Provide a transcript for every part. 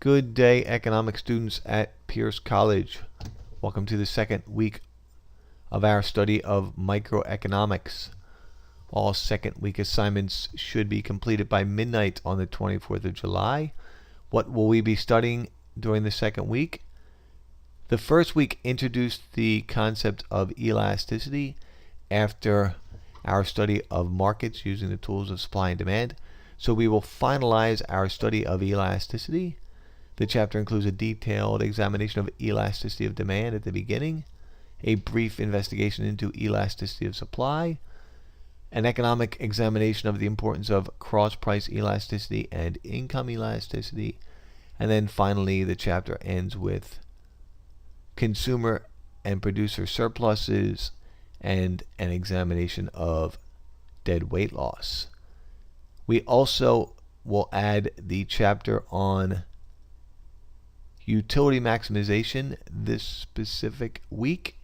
Good day, economic students at Pierce College. Welcome to the second week of our study of microeconomics. All second week assignments should be completed by midnight on the 24th of July. What will we be studying during the second week? The first week introduced the concept of elasticity after our study of markets using the tools of supply and demand. So we will finalize our study of elasticity. The chapter includes a detailed examination of elasticity of demand at the beginning, a brief investigation into elasticity of supply, an economic examination of the importance of cross-price elasticity and income elasticity, and then finally the chapter ends with consumer and producer surpluses and an examination of dead weight loss. We also will add the chapter on utility maximization this specific week,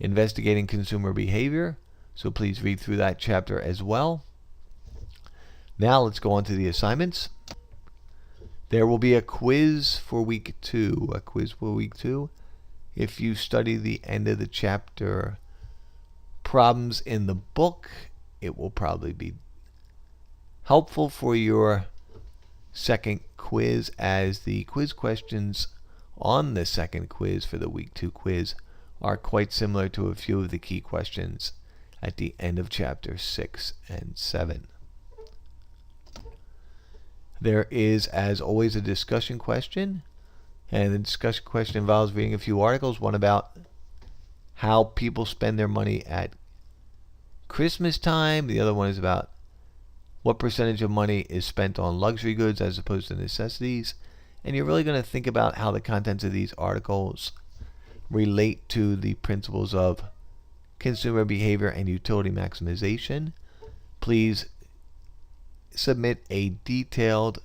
investigating consumer behavior. So please read through that chapter as well. Now let's go on to the assignments. There will be a quiz for week 2. If you study the end of the chapter problems in the book, it will probably be helpful for your second quiz, as the quiz questions on the second quiz for the week 2 quiz are quite similar to a few of the key questions at the end of chapter 6 and 7. There is, as always, a discussion question, and the discussion question involves reading a few articles, one about how people spend their money at Christmas time, the other one is about what percentage of money is spent on luxury goods as opposed to necessities. And you're really going to think about how the contents of these articles relate to the principles of consumer behavior and utility maximization. Please submit a detailed,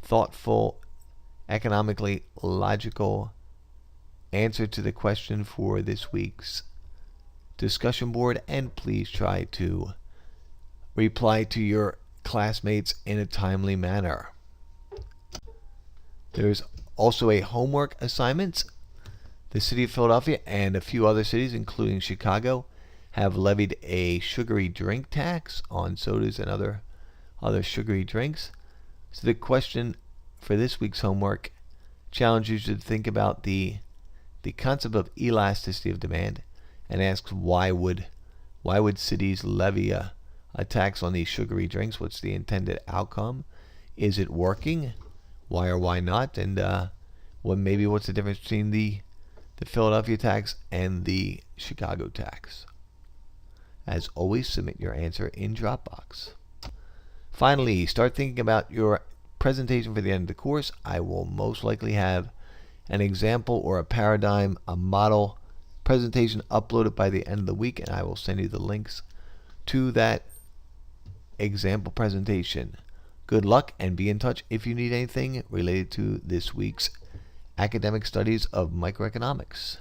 thoughtful, economically logical answer to the question for this week's discussion board, and please try to reply to your classmates in a timely manner. There's also a homework assignment. The city of Philadelphia and a few other cities, including Chicago, have levied a sugary drink tax on sodas and other sugary drinks. So the question for this week's homework challenges you to think about the concept of elasticity of demand, and asks why would cities levy a tax on these sugary drinks? What's the intended outcome? Is it working? Why or why not? And what's the difference between the Philadelphia tax and the Chicago tax? As always, submit your answer in Dropbox. Finally, start thinking about your presentation for the end of the course. I will most likely have an example or a paradigm, a model presentation uploaded by the end of the week, and I will send you the links to that example presentation. Good luck, and be in touch if you need anything related to this week's academic studies of microeconomics.